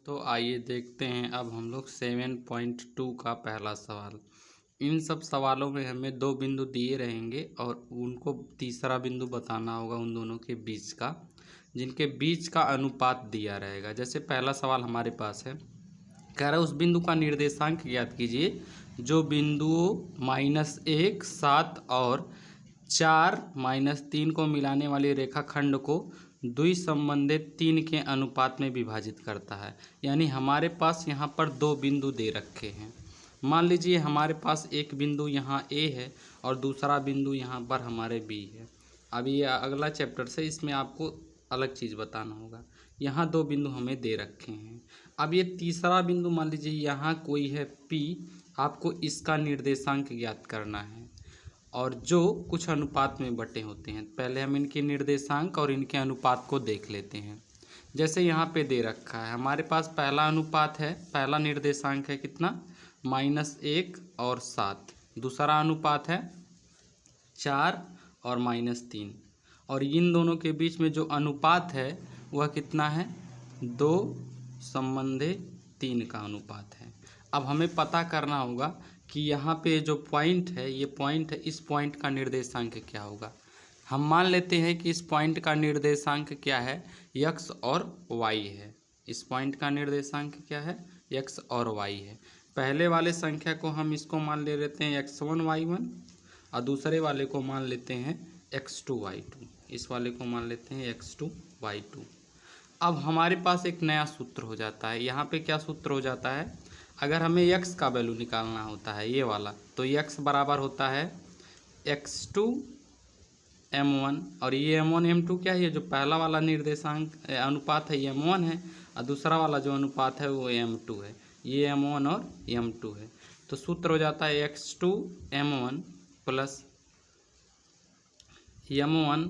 तो आइए देखते हैं अब हम लोग 7.2 का पहला सवाल। इन सब सवालों में हमें दो बिंदु दिए रहेंगे और उनको तीसरा बिंदु बताना होगा उन दोनों के बीच का, जिनके बीच का अनुपात दिया रहेगा। जैसे पहला सवाल हमारे पास है, कह रहा है उस बिंदु का निर्देशांक ज्ञात कीजिए जो बिंदुओं -1, 7 और 4, -3 को मिलाने वाली रेखाखंड को द्विसंबंधित 3 के अनुपात में विभाजित करता है। यानी हमारे पास यहाँ पर दो बिंदु दे रखे हैं। मान लीजिए हमारे पास एक बिंदु यहाँ ए है और दूसरा बिंदु यहाँ पर हमारे बी है। अब ये अगला चैप्टर से इसमें आपको अलग चीज़ बताना होगा। यहाँ दो बिंदु हमें दे रखे हैं। अब ये तीसरा बिंदु मान लीजिए यहाँ कोई है पी, आपको इसका निर्देशांक ज्ञात करना है और जो कुछ अनुपात में बटे होते हैं। पहले हम इनके निर्देशांक और इनके अनुपात को देख लेते हैं। जैसे यहाँ पे दे रखा है हमारे पास पहला अनुपात है, पहला निर्देशांक है कितना, -1 और 7। दूसरा अनुपात है 4 और -3। और इन दोनों के बीच में जो अनुपात है वह कितना है, 2/3 का अनुपात है। अब हमें पता करना होगा कि यहाँ पे जो पॉइंट है, ये पॉइंट है, इस पॉइंट का निर्देशांक क्या होगा। हम मान लेते हैं कि इस पॉइंट का निर्देशांक क्या है, x और y है। इस पॉइंट का निर्देशांक क्या है, x और y है। पहले वाले संख्या को हम इसको मान ले लेते हैं x1 y1 और दूसरे वाले को मान लेते हैं x2 y2। इस वाले को मान लेते हैं x2 y2। अब हमारे पास एक नया सूत्र हो जाता है। यहाँ पे क्या सूत्र हो जाता है, अगर हमें x का वैल्यू निकालना होता है ये वाला, तो x बराबर होता है x2 m1 और ये m1 m2 क्या है, ये जो पहला वाला निर्देशांक अनुपात है ये m1 है और दूसरा वाला जो अनुपात है वो m2 है। ये m1 और m2 है। तो सूत्र हो जाता है x2 m1 प्लस m1,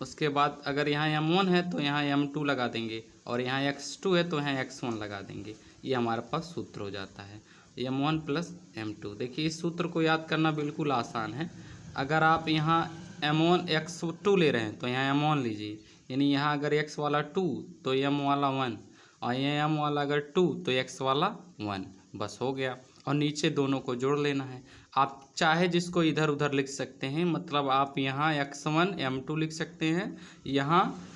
उसके बाद अगर यहाँ m1 है तो यहाँ m2 लगा देंगे और यहाँ x2 है तो यहाँ x1 लगा देंगे। ये हमारे पास सूत्र हो जाता है m1 प्लस m2। देखिए इस सूत्र को याद करना बिल्कुल आसान है। अगर आप यहाँ m1 x2 ले रहे हैं तो यहाँ m1 लीजिए, यानी यहाँ अगर x वाला 2 तो m वाला 1 और यहाँ m वाला अगर 2 तो x वाला 1, बस हो गया। और नीचे दोनों को जोड़ लेना है। आप चाहे जिसको इधर उधर लिख सकते हैं, मतलब आप यहाँ x1 m2 लिख सकते हैं, यहाँ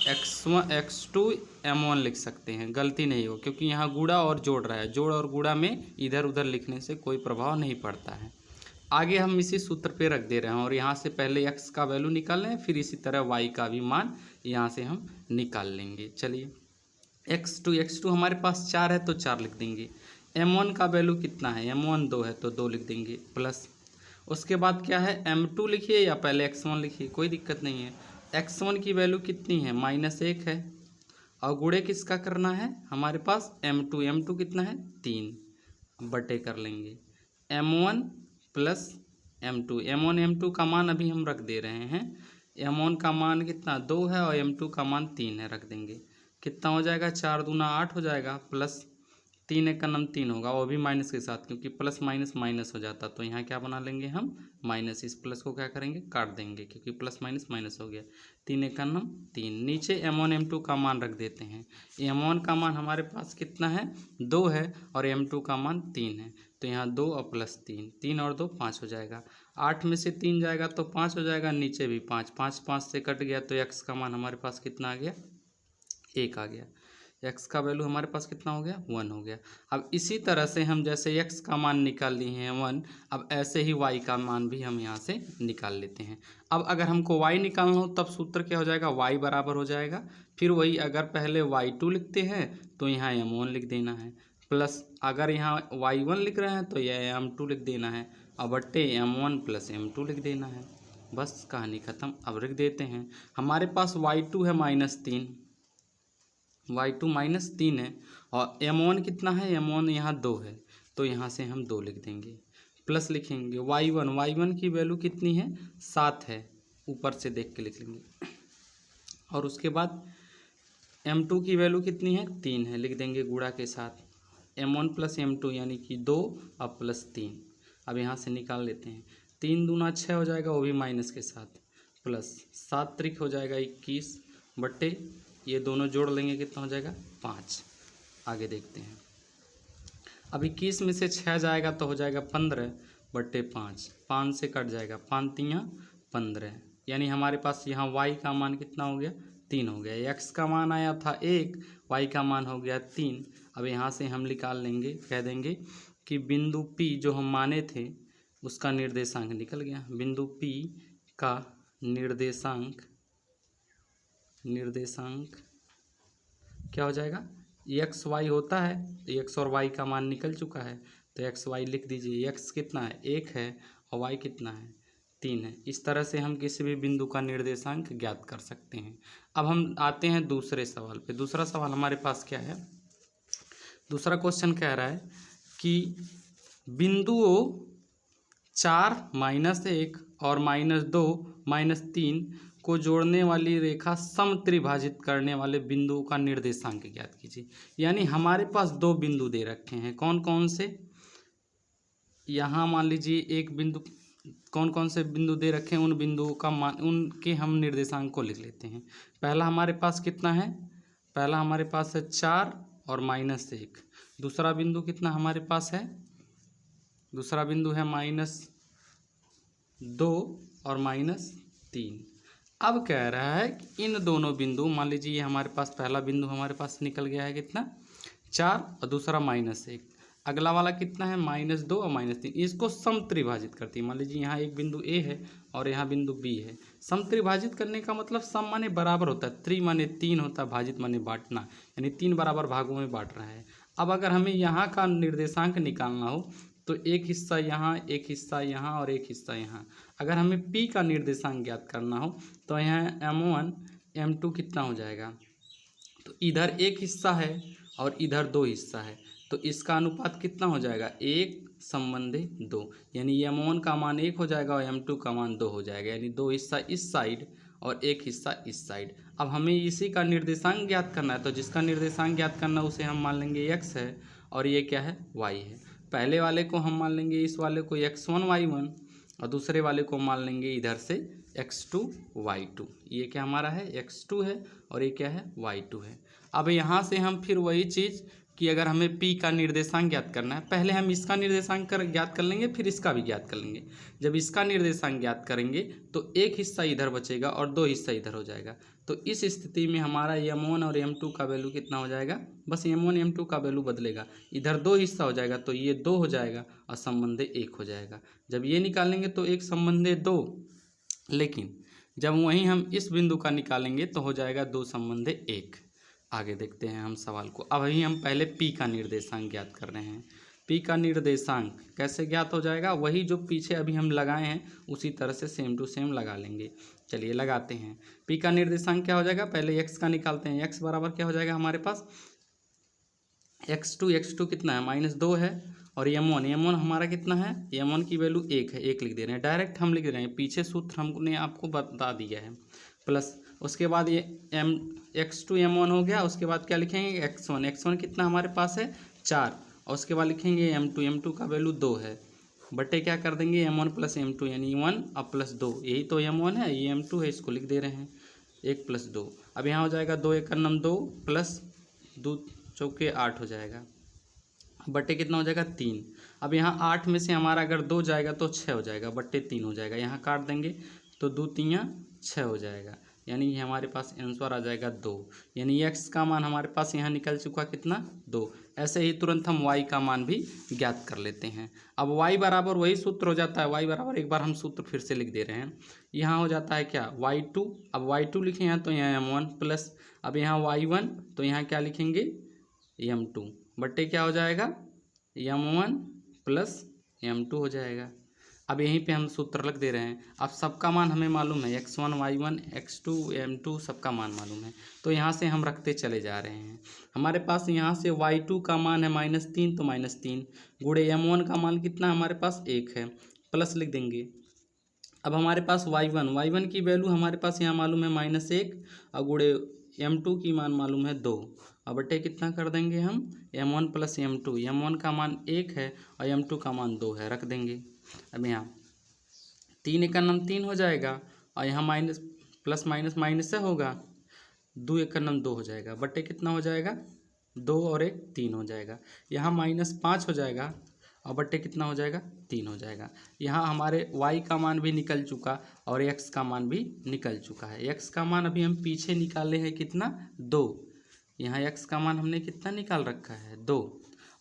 x1 x2 m1 लिख सकते हैं, गलती नहीं हो, क्योंकि यहाँ गुणा और जोड़ रहा है। जोड़ और गुणा में इधर उधर लिखने से कोई प्रभाव नहीं पड़ता है। आगे हम इसी सूत्र पे रख दे रहे हैं और यहाँ से पहले x का वैल्यू निकाल लें, फिर इसी तरह y का भी मान यहाँ से हम निकाल लेंगे। चलिए x2 हमारे पास 4 है तो 4 लिख देंगे। m1 का वैल्यू कितना है, m1 2 है तो 2 लिख देंगे प्लस। उसके बाद क्या है, m2 लिखिए या पहले x1 लिखिए, कोई दिक्कत नहीं है। x1 की वैल्यू कितनी है, -1 है और गुणे किसका करना है, हमारे पास m2 कितना है 3, बटे कर लेंगे m1 प्लस m1 m2 का मान अभी हम रख दे रहे हैं। m1 का मान कितना 2 है और m2 का मान 3 है, रख देंगे। कितना हो जाएगा, 4 दूना 8 हो जाएगा प्लस 3 एक का नम 3 होगा, वो भी माइनस के साथ, क्योंकि प्लस माइनस माइनस हो जाता। तो यहाँ क्या बना लेंगे हम माइनस, इस प्लस को क्या करेंगे काट देंगे, क्योंकि प्लस माइनस माइनस हो गया। 3 एक का नम 3। नीचे m1 m2 का मान रख देते हैं। m1 का मान हमारे पास कितना है 2 है और m2 का मान 3 है, तो यहाँ 2 और प्लस 3, 3 और 2 5 हो जाएगा। 8 में से 3 जाएगा तो 5 हो जाएगा, नीचे भी 5, 5 से कट गया तो x का मान हमारे पास कितना आ गया, 1 आ गया। x का वैल्यू हमारे पास कितना हो गया, 1 हो गया। अब इसी तरह से हम जैसे x का मान निकाल लिए हैं 1, अब ऐसे ही y का मान भी हम यहाँ से निकाल लेते हैं। अब अगर हमको y निकालना हो तब सूत्र क्या हो जाएगा, y बराबर हो जाएगा, फिर वही अगर पहले y2 लिखते हैं तो यहाँ m1 लिख देना है, प्लस अगर यहाँ y1 लिख रहे हैं तो यह m2 लिख देना है और बट्टे m1 प्लस m2 लिख देना है। बस कहानी ख़त्म। अब लिख देते हैं, हमारे पास y2 है -3, y2 -3 है और m1 कितना है, m1 यहाँ 2 है तो यहाँ से हम 2 लिख देंगे, प्लस लिखेंगे y1 की वैल्यू कितनी है 7 है, ऊपर से देख के लिख लेंगे। और उसके बाद m2 की वैल्यू कितनी है 3 है, लिख देंगे गुणा के साथ m1 प्लस m2 यानी कि 2 और प्लस 3। अब यहाँ से निकाल लेते हैं, 3 दूना 6 हो जाएगा, वो भी माइनस के साथ, प्लस 7 त्रिक हो जाएगा 21 बट्टे ये दोनों जोड़ लेंगे कितना हो जाएगा 5। आगे देखते हैं। अब 21 में से 6 जाएगा तो हो जाएगा 15/5, 5 से कट जाएगा, 5 तियाँ 15, यानी हमारे पास यहाँ y का मान कितना हो गया, 3 हो गया। x का मान आया था 1, y का मान हो गया 3। अब यहाँ से हम निकाल लेंगे, कह देंगे कि बिंदु P जो हम माने थे उसका निर्देशांक निकल गया। बिंदु P का निर्देशांक क्या हो जाएगा, एक्स वाई होता है तो एक्स और वाई का मान निकल चुका है, तो एक्स वाई लिख दीजिए। एक्स कितना है, 1 है, और वाई कितना है, 3 है। इस तरह से हम किसी भी बिंदु का निर्देशांक ज्ञात कर सकते हैं। अब हम आते हैं दूसरे सवाल पे। दूसरा सवाल हमारे पास क्या है, दूसरा क्वेश्चन कह रहा है कि बिंदुओं 4, -1 और -2, -3 को जोड़ने वाली रेखा समत्रिभाजित करने वाले बिंदुओं का निर्देशांक ज्ञात कीजिए। यानी हमारे पास 2 बिंदु दे रखे हैं, कौन कौन से, यहाँ मान लीजिए एक बिंदु, कौन कौन से बिंदु दे रखे हैं उन बिंदुओं का मान, उनके हम निर्देशांक को लिख लेते हैं। पहला हमारे पास कितना है, पहला हमारे पास है 4 और -1। दूसरा बिंदु कितना हमारे पास है, दूसरा बिंदु है -2 और -3। अब कह रहा है कि इन दोनों बिंदु, मान लीजिए ये हमारे पास पहला बिंदु हमारे पास निकल गया है कितना, 4 और दूसरा -1, अगला वाला कितना है, -2 और -3। इसको समत्रिभाजित करती है। मान लीजिए यहाँ एक बिंदु ए है और यहाँ बिंदु बी है। समत्रिभाजित करने का मतलब सम माने बराबर होता है, त्रि माने 3 होता है, भाजित माने बांटना, यानी 3 बराबर भागों में बांट रहा है। अब अगर हमें यहाँ का निर्देशांक निकालना हो तो एक हिस्सा यहाँ, एक हिस्सा यहाँ और एक हिस्सा यहाँ। अगर हमें P का निर्देशांक ज्ञात करना हो तो यहाँ M1 M2 कितना हो जाएगा, तो इधर एक हिस्सा है और इधर 2 हिस्सा है, तो इसका अनुपात कितना हो जाएगा, 1:2, यानी M1 का मान 1 हो जाएगा और M2 का मान 2 हो जाएगा, यानी 2 हिस्सा इस साइड और एक हिस्सा इस साइड। अब हमें इसी का निर्देशांक ज्ञात करना है, तो जिसका निर्देशांक ज्ञात करना है उसे हम मान लेंगे x है और ये क्या है, y है। पहले वाले को हम मान लेंगे, इस वाले को x1 y1 और दूसरे वाले को मान लेंगे इधर से x2 y2। ये क्या हमारा है, x2 है और ये क्या है, y2 है। अब यहाँ से हम फिर वही चीज़ कि अगर हमें P का निर्देशांक ज्ञात करना है, पहले हम इसका निर्देशांक ज्ञात कर लेंगे, फिर इसका भी ज्ञात कर लेंगे। जब इसका निर्देशांक ज्ञात करेंगे तो एक हिस्सा इधर बचेगा और 2 हिस्सा इधर हो जाएगा। तो इस स्थिति में हमारा M1 और M2 का वैल्यू कितना हो जाएगा, बस M1 M2 का वैल्यू बदलेगा, इधर 2 हिस्सा हो जाएगा तो ये 2 हो जाएगा और संबंधे 1 हो जाएगा। जब ये निकालेंगे तो 1 संबंधे 2, लेकिन जब वहीं हम इस बिंदु का निकालेंगे तो हो जाएगा 2 संबंधे 1। आगे देखते हैं हम सवाल को। अब अभी हम पहले P का निर्देशांक ज्ञात कर रहे हैं। P का निर्देशांक कैसे ज्ञात हो जाएगा, वही जो पीछे अभी हम लगाए हैं उसी तरह से सेम टू सेम लगा लेंगे। चलिए लगाते हैं। P का निर्देशांक क्या हो जाएगा, पहले x का निकालते हैं। x बराबर क्या हो जाएगा हमारे पास, x2 कितना है, -2 है, और M1 हमारा कितना है, M1 की वैल्यू 1 है, 1 लिख दे रहे हैं, डायरेक्ट हम लिख रहे हैं, पीछे सूत्र हमने आपको बता दिया है। प्लस उसके बाद ये x2 M1 हो गया, उसके बाद क्या लिखेंगे, x1 कितना हमारे पास है 4, और उसके बाद लिखेंगे M2 का वैल्यू 2 है, बटे क्या कर देंगे M1 + M2, यानी 1 और +2, यही तो M1 है, ये M2 है, इसको लिख दे रहे हैं 1 + 2। अब यहाँ हो जाएगा 2 × 9 2 प्लस 2 चौके 8 हो जाएगा, बटे कितना हो जाएगा 3। अब यहाँ 8 में से हमारा अगर 2 जाएगा तो 6 हो जाएगा, बटे 3 हो जाएगा, यहाँ काट देंगे तो 2 तियाँ 6 हो जाएगा, यानी ये हमारे पास आंसर आ जाएगा 2। यानी x का मान हमारे पास यहाँ निकल चुका कितना, 2। ऐसे ही तुरंत हम y का मान भी ज्ञात कर लेते हैं। अब y बराबर वही सूत्र हो जाता है, y बराबर एक बार हम सूत्र फिर से लिख दे रहे हैं। यहाँ हो जाता है क्या, y2, अब y2 लिखे हैं तो यहाँ M1 प्लस, अब यहाँ y1 तो यहाँ क्या लिखेंगे M2, बट्टे क्या हो जाएगा M1 + M2 हो जाएगा। अब यहीं पे हम सूत्र रख दे रहे हैं। अब सबका मान हमें मालूम है, x1 y1 x2 M2 सबका मान मालूम है, तो यहाँ से हम रखते चले जा रहे हैं। हमारे पास यहाँ से y2 का मान है -3, तो -3 गुणे M1 का मान कितना हमारे पास 1 है, प्लस लिख देंगे। अब हमारे पास y1 की वैल्यू हमारे पास यहाँ मालूम है -1, और गुणे M2 की मान मालूम है 2, अब बटे कितना कर देंगे हम M1 + M2, M1 का मान 1 है और M2 का मान 2 है, रख देंगे। अब यहाँ 3 × 9 3 हो जाएगा, और यहाँ प्लस माइनस से होगा, 2 × 9 2 हो जाएगा, बटे कितना हो जाएगा 2 और 1 3 हो जाएगा। यहाँ -5 हो जाएगा और बट्टे कितना हो जाएगा 3 हो जाएगा। यहाँ हमारे y का मान भी निकल चुका और x का मान भी निकल चुका है। x का मान अभी हम पीछे निकाले हैं कितना 2, यहाँ x का मान हमने कितना निकाल रखा है 2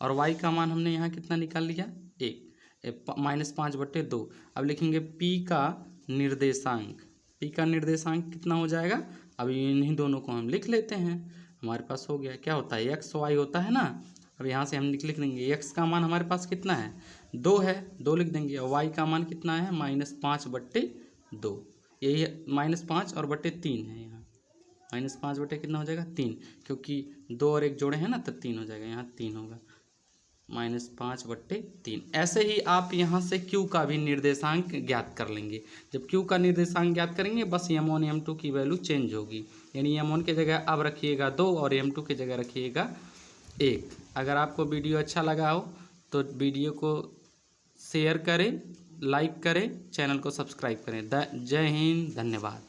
और y का मान हमने यहाँ कितना निकाल लिया 1, -5/2। अब लिखेंगे p का निर्देशांक, p का निर्देशांक कितना हो जाएगा, अभी इन्हीं दोनों को हम लिख लेते हैं, हमारे पास हो गया। क्या होता है x y होता है ना, अब यहाँ से हम लिख देंगे x का मान हमारे पास कितना है 2 है, 2 लिख देंगे और y का मान कितना है -5/2, यही -5 और बट्टे 3 है। यहाँ -5 बटे कितना हो जाएगा 3, क्योंकि 2 और 1 जोड़े हैं ना तो 3 हो जाएगा, यहाँ 3 होगा -5/3। ऐसे ही आप यहाँ से q का भी निर्देशांक ज्ञात कर लेंगे। जब q का निर्देशांक ज्ञात करेंगे बस m1 m2 की वैल्यू चेंज होगी, यानी m1 की जगह अब रखिएगा 2 और m2 की जगह रखिएगा 1। अगर आपको वीडियो अच्छा लगा हो तो वीडियो को शेयर करें, लाइक करें, चैनल को सब्सक्राइब करें। जय हिंद, धन्यवाद।